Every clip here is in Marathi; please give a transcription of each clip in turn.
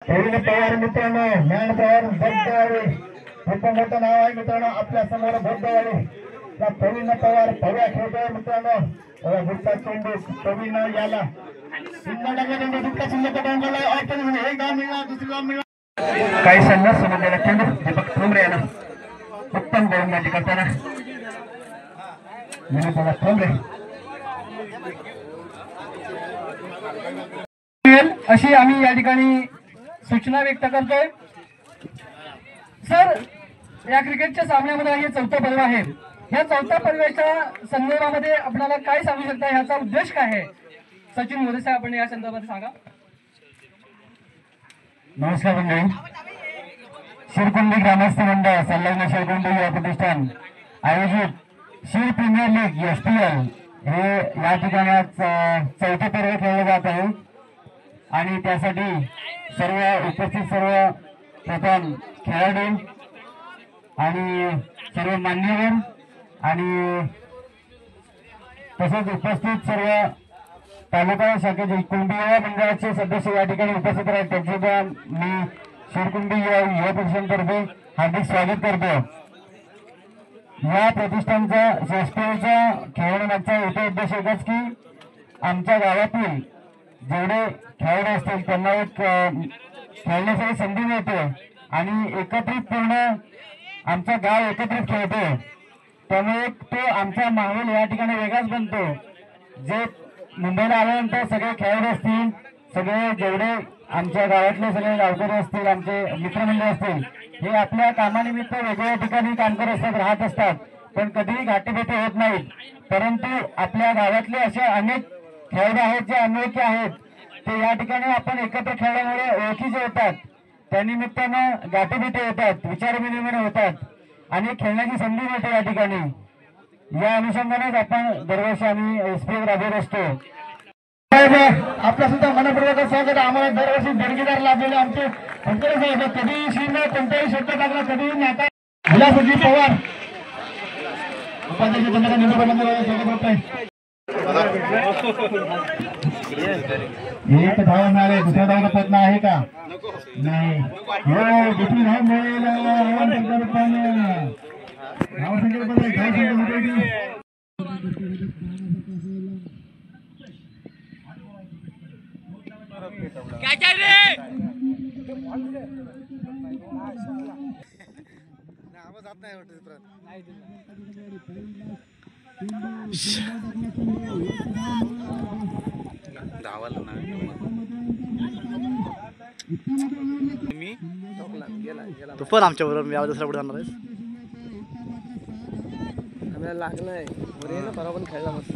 प्रवीण पवार मित्रांनो, ज्ञान पवार भोगदवाडे खूप मोठं नाव आहे मित्रांनो आपल्या समोर भोगदवाडे. त्या प्रवीण पवार भव्या खेळतोय मित्रांनो. गुप्ता चेंडू प्रवीण याला काही संघर्ष समजलेला चेंडू दीपक ठोंबरे याला उत्तम गोलंदाजी करताना ठोंबरे अशी आम्ही या ठिकाणी सूचना व्यक्त करतोय. सर, या क्रिकेटच्या सामन्यामध्ये हे चौथं पर्व आहे. या चौथ्या पर्वाच्या संदर्भामध्ये आपल्याला काय सांगू शकता? ह्याचा उद्देश काय आहे? सचिन मोरे साहेब, आपण या संदर्भात सांगा. नमस्कार मंडळी. शिरकुंडी ग्रामस्थ मंडळ संलग्न शिरकुंडी युवा प्रतिष्ठान आयोजित शिर प्रीमियर लीग SPL हे या ठिकाणी आज चौथे पर्व खेळले जात आहे आणि त्यासाठी उपस्थित सर्व प्रथम खेळाडू आणि सर्व मान्यवर आणि तसेच उपस्थित सर्व तालुका शाखेचे कुंभी युवा मंडळाचे सदस्य या ठिकाणी उपस्थित आहेत. त्यांचे मी शिरकुंभी युवा प्रतिष्ठानतर्फे हार्दिक स्वागत करतो. या प्रतिष्ठानचा SPLच्या खेळण्यामागचा हेतू उद्देश एकच की आमच्या गावातील जेवढे खेळाडू असतील त्यांना एक खेळण्यासाठी संधी मिळते आणि एकत्रित पूर्ण आमचा गाव एकत्रित खेळतो. त्यामुळे तो आमचा माहोल या ठिकाणी वेगळाच बनतो. जे मुंबईला आल्यानंतर सगळे खेळाडू असतील, सगळे जेवढे आमच्या गावातले सगळे गावकरी असतील, आमचे मित्रमंडळ असतील, हे आपल्या कामानिमित्त वेगवेगळ्या ठिकाणी काम करत असतात, राहत असतात, पण कधीही गाठीभेटी होत नाहीत. परंतु आपल्या गावातले असे अनेक खेळाडू आहेत जे अनोळखी आहेत. ते या ठिकाणी आपण एकत्र खेळल्यामुळे ओळखीचे होतात, त्यानिमित्तानं गाठीभेटी होतात, विचारविनिमय होतात आणि खेळण्याची संधी मिळते या ठिकाणी. या अनुषंगानेच आपण दरवर्षी आम्ही SPL राबवत असतो. आपलं सुद्धा मनपूर्वक स्वागत. आम्हाला दरवर्षी देणगीदार लाभलेले आमचे कधीही शिवने कोणत्याही शब्द टाकला, कधीही न्याता विलासजी पवार उपाध्यक्ष स्वागत होत आहे. एक धाव मिळाले, दुसऱ्या धावाचा प्रयत्न आहे का? नाही. हो, दुसरी धाव मिळेल. तू पण आमच्या बरोबर मी दुसऱ्या पुढे जाणार आहेस. आम्हाला लागलाय परवा पण खेळला मस्त.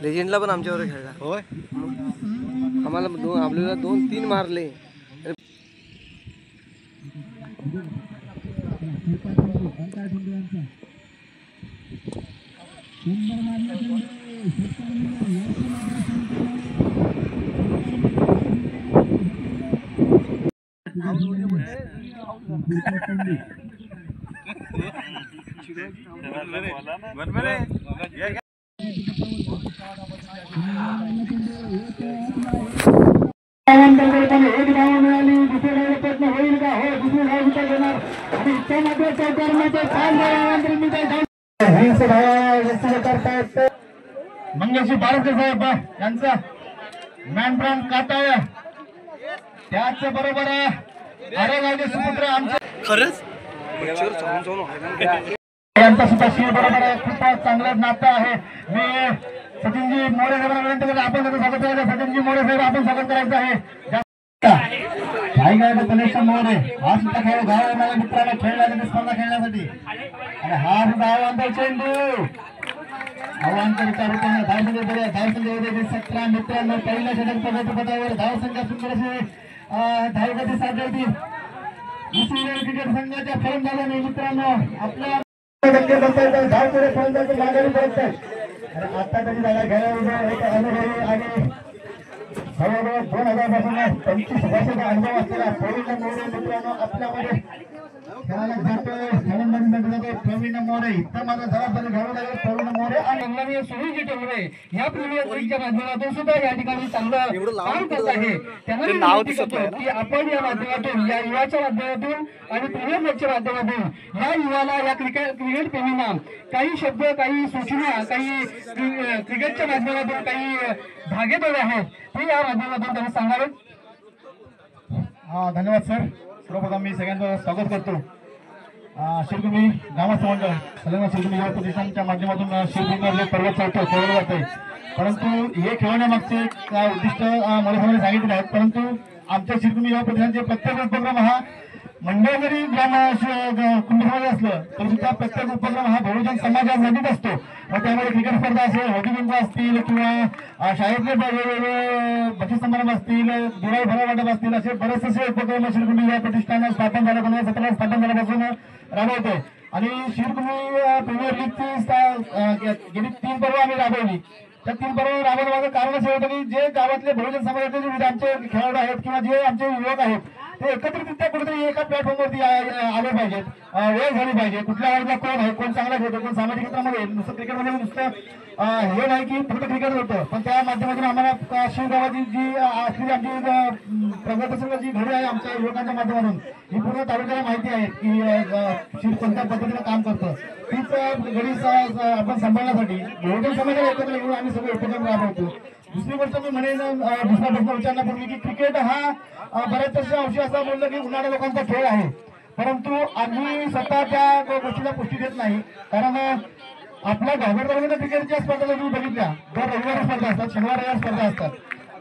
लेजेंडला पण आमच्याबरोबर खेळला. होय, आम्हाला आपल्याला 2-3 मारले. एक धाव मिळाली, दुसरी धाव प्रयत्न होईल का? हो, दुसरी धाव विचार घेणार आणि त्यामध्ये चौकारमध्ये 5 धावा करतायत मंगेशी बारकर साहेब यांचा मॅन ब्राउन काटाळ. त्याच बरोबर आरेगावचे सुपुत्र आमचे खरंच यांचा सुद्धा शिव बरोबर खूप चांगलं नातं आहे. मी सचिनजी मोरे साहेबांना विनंती करतो, आपण त्याचं स्वागत करायचं. सचिनजी मोरे साहेब आपण स्वागत करायचं आहे. गणेश मोरे हा सुद्धा खेळ गाव माझ्या मित्राला खेळण्यासाठी, स्पर्धा खेळण्यासाठी. आणि हा सुद्धा आव्हान चेंडू आव्हानकर विचार धावसंख्या 17 मित्रांनो. पहिल्या षटक प्रगतीपथावर धावसंख्या सुंदर अशी धावगती साधली. क्रिकेट संघाच्या फलंदाजाने मित्रांनो आपल्या धावपुढे फलंदाजी माघारी पडतात. आणि आता तरी झाला घ्यायला एक अनुभवी आणि जवळजवळ 2000 पासून 25 वर्षाचा अनुभव असलेला प्रवीण मोरे मित्रांनो आपल्यामध्ये खेळायला जातोय. फलंदाजी प्रवीण मोरे इथं माझा जबाबदारी घ्यावी लागेल. प्रवीण मोरे आणि संगमनेर सुनीलजी टोंगरे या प्रीमियर लीगच्या माध्यमातून सुद्धा या ठिकाणी चांगलं काम करत आहे. त्यांना मी नाव विनंती दिसत करतो नाही की आपण या माध्यमातून या युवाच्या माध्यमातून आणि प्रीमियर लीगच्या माध्यमातून या युवाला या क्रिकेट प्रेमींना काही शब्द काही सूचना काही क्रिकेटच्या माध्यमातून काही धागेदोरे आहेत ते या माध्यमातून त्यांनी सांगावेत. धन्यवाद सर. सर्वप्रथम मी सगळ्यांचं स्वागत करतो. शिरकुंडी ग्रामस्थ मंडळ सलग शिरकुंडी युवा प्रतिष्ठानच्या माध्यमातून शिरकुंडी पर्व खेळवलं जाते. परंतु हे खेळवण्यामागचे काय उद्दिष्ट मला समोर सांगितले आहेत. परंतु आमच्या शिरकुंडी युवा प्रतिष्ठानचे प्रत्येक उपक्रम हा मंडळ जरी कुंभमध्ये असलं तरी सुद्धा प्रत्येक उपक्रम हा बहुजन समाजासाठीच असतो. मग त्यामध्ये क्रिकेट स्पर्धा असेल, हॉकी पंच असतील किंवा शाळेतले वेगवेगळे बक्षीस समारंभ असतील, दिवाळी भरा वाटप असतील, असे बरेचसे उपक्रम शिरकुंडी युवा प्रतिष्ठान स्थापन झालं 2017 स्थापन झाल्यापासून राबवतोय. आणि शिरकुंडी प्रीमियर लीगची गेली 3 पर्व आम्ही राबवली. त्या 3 पर्व राबवण्यामागं कारण असं होतं की जे गावातले बहुजन समाजाचे जे आमचे खेळाडू आहेत किंवा जे आमचे युवक आहेत ते एकत्रितरित्या कुठेतरी एका प्लॅटफॉर्मवरती आले पाहिजेत, वेळ झाली पाहिजे. कुठल्या वाडीला कोण आहे, कोण चांगला खेळतो, कोण सामाजिक क्षेत्रामध्ये नुसतं क्रिकेटमध्ये नुसतं हे नाही की फक्त क्रिकेट होतं. पण त्या माध्यमातून आम्हाला शिवगावाची जी असलेली आमची प्रगतशील जी घडी आहे आमच्या युवकांच्या माध्यमातून ही पूर्ण तालुक्याला माहिती आहे की शिव कोणत्या पद्धतीनं काम करतं. तीच घडी आपण सांभाळण्यासाठी बहुजन समाजाला एकत्र घेऊन आम्ही सगळे उपक्रम राबवतो. दुसरी गोष्ट मी म्हणेन दुसरा प्रश्न विचारण्यापूर्वी की क्रिकेट हा बऱ्याच अंशी असा बोललं की उन्हाळ्या लोकांचा खेळ आहे. परंतु आम्ही स्वतः त्या गोष्टीला पुष्टी देत नाही. कारण आपल्या घागर तालुक्यात क्रिकेटच्या स्पर्धा तुम्ही बघितल्या दर रविवारी स्पर्धा असतात, शनिवार रविवार स्पर्धा असतात.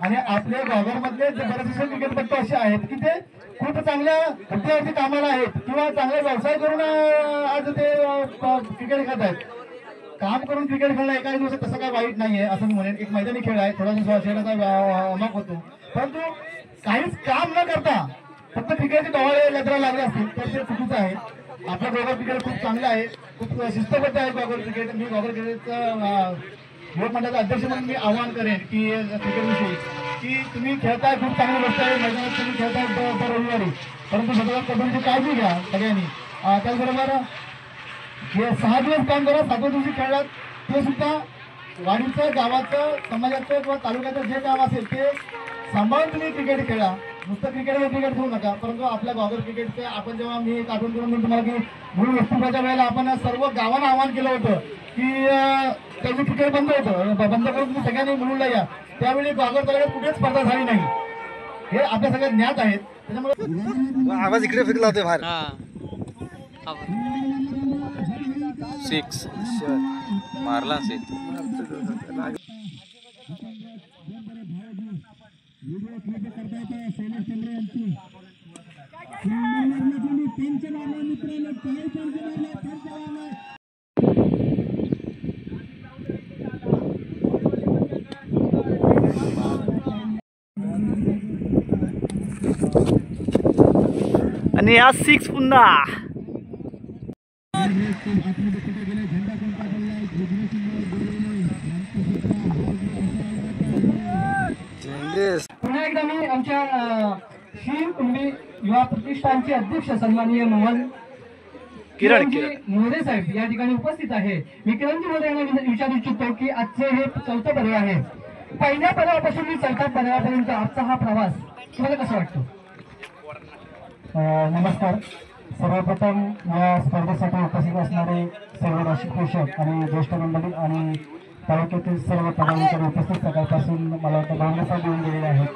आणि आपल्या घागरमधले बरेचसे क्रिकेटपट्टू असे आहेत की ते खूप चांगल्या हुद्द्यावरती कामाला आहेत किंवा चांगला व्यवसाय करून आज ते क्रिकेट खेळत आहेत. काम करून क्रिकेट खेळणं एका दिवसात तसं काय वाईट नाहीये असं मी म्हणेन. एक मैदानी खेळ आहे, थोडासा शरीराचा अमाप होतो. परंतु काहीच काम न करता फक्त क्रिकेटचे डोळे लजरा लागले असतील तर ते चुकीचं आहे. आपलं गोगर क्रिकेट खूप चांगलं आहे, खूप शिस्तबद्ध आहे गोगर क्रिकेट. मी गोगर क्रिकेटचं युवक मंडळाचा अध्यक्ष म्हणून मी आवाहन करेन की क्रिकेटविषयी की तुम्ही खेळताय, खूप चांगली गोष्ट आहे. मैदानात तुम्ही खेळताय दर रविवारी, परंतु स्वतः कबड्डीची काळजी घ्या सगळ्यांनी. त्याचबरोबर जे 6 दिवस काम करा, 7व्या दिवशी खेळलात ते सुद्धा वाडीचं, गावाचं, समाजाचं किंवा तालुक्याचं जे काम असेल ते सांभाळून तुम्ही क्रिकेट खेळा. नुसतं क्रिकेटवर क्रिकेट खेळू नका. परंतु आपल्या गावावर क्रिकेटचं आपण जेव्हा मी एक आठवण करून तुम्हाला की मूळ वस्तुपाच्या वेळेला आपण सर्व गावांना आवाहन केलं होतं की त्याची क्रिकेट बंद होतं, बंद करून तुम्ही सगळ्यांनी मुलुंडला या. त्यावेळी गावावर तालुक्यात कुठेच स्पर्धा झाली नाही. हे आपल्या सगळ्यात ज्ञात आहेत. त्याच्यामुळे आवाज इकडे फिरला होते बाहेर. 6 मारला असेल. आणि आज 6 पुन्हा पुन्हा एकदा मी आमच्या शिवकुंडी युवा प्रतिष्ठानचे अध्यक्ष सन्माननीय मोहन किरणजी मोरे साहेब या ठिकाणी उपस्थित आहे. मी किरणजी मोरे यांना विचारू इच्छितो की आजचे हे 4थं पर्व आहे. पहिल्या पर्वापासून मी 4थ्या पर्वापर्यंत आजचा हा प्रवास तुम्हाला कसा वाटतो? नमस्कार. सर्वप्रथम या स्पर्धेसाठी उपस्थित असणारे सर्व राशी पोषक आणि ज्येष्ठ मंडळी आणि तालुक्यातील सर्व पदाधिकारी उपस्थित सकाळपासून मला वाटतं 2 दिवसात येऊन गेलेले आहेत.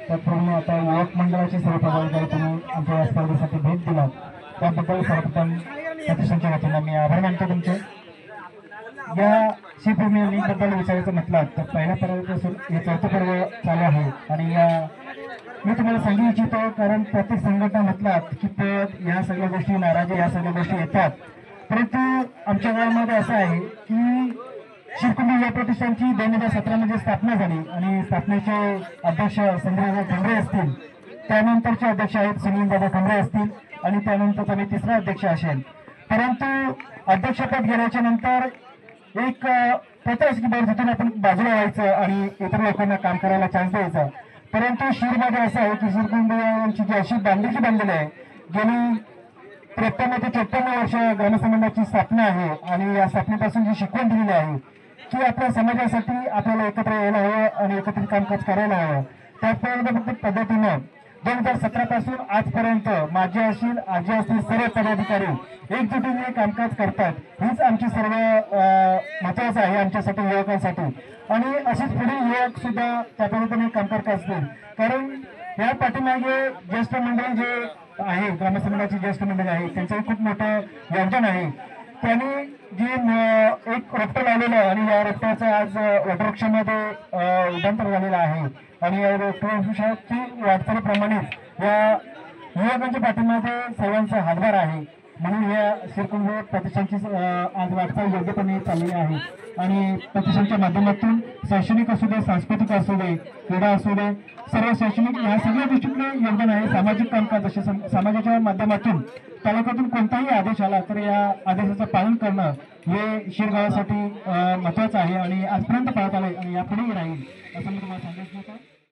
त्याचप्रमाणे आता युवक मंडळाचे सर्व पदाधिकारी तुम्ही आमच्या या स्पर्धेसाठी भेट दिलात त्याबद्दल सर्वप्रथम प्रतिष्ठानच्या वतीनं मी आभार मानतो तुमचे. या सी प्रीमियर लीग बद्दल विचारायचं म्हटलं तर पहिल्या पर्वापासून हे 4थं पर्व चालू आहे. आणि मी तुम्हाला सांगू इच्छितो कारण प्रत्येक संघटना म्हटलात की या सगळ्या गोष्टी नाराजी या सगळ्या गोष्टी येतात. परंतु आमच्या गावामध्ये असं आहे की शिरकुंडी युवा प्रतिष्ठानची 2017 मध्ये स्थापना झाली आणि स्थापनेचे अध्यक्ष संजयदादा खंबरे असतील, त्यानंतरचे अध्यक्ष आहेत सुनीलदादा खंबरे असतील आणि त्यानंतरचा मी 3रा अध्यक्ष असेल. परंतु अध्यक्षपद घेण्याच्या नंतर एक प्रथा की तिथून आपण बाजूला व्हायचं आणि इतर लोकांना काम करायला चान्स द्यायचा. परंतु शिरमध्ये असं आहे की शिरकुंडी यांची जी अशी बांधिलकी बांधलेली आहे गेली 53 ते 54 वर्ष ग्रामसंबंधाची स्थापना आहे आणि या स्थापनेपासून जी शिकवण दिलेली आहे की आपल्या समाजासाठी आपल्याला एकत्र यायला हवं आणि एकत्रित कामकाज करायला हवं. त्याच पद्धतीनं 2017 पासून आजपर्यंत माझे असतील आजी असतील सर्व पदाधिकारी एकजुटीने कामकाज करतात. हीच आमची सर्व महत्वाचं आहे आमच्यासाठी युवकांसाठी आणि असेच पुढे युवक सुद्धा त्या पद्धतीने कामकाज करतील. कारण या पाठीमागे ज्येष्ठ मंडळी जे आहे ग्रामसंघाची ज्येष्ठ मंडळी आहे त्यांचंही खूप मोठं योगदान आहे. त्यांनी जे एक रोपटं लावलेलं आणि या रोपट्याचं आज वटवृक्षामध्ये रूपांतर झालेलं आहे आणि या वटवृक्षाची वाटचालीप्रमाणेच या युवकांच्या पाठीमागे सर्वांचा हातभार आहे. म्हणून या शिरकुंभ प्रतिष्ठानची आज वाटचाल योग्यपणे चाललेली आहे आणि प्रतिष्ठानच्या माध्यमातून शैक्षणिक असू दे, सांस्कृतिक असू दे, क्रीडा असू दे, सर्व शैक्षणिक या सगळ्या गोष्टींकडे योगदान आहे. सामाजिक कामकाज असे समाजाच्या माध्यमातून तालुक्यातून कोणताही आदेश आला तर या आदेशाचं पालन करणं हे शिरगावासाठी महत्वाचं आहे आणि आजपर्यंत पाळत आलंय आणि यापुढेही राहील असं मी तुम्हाला सांगायचं होतं.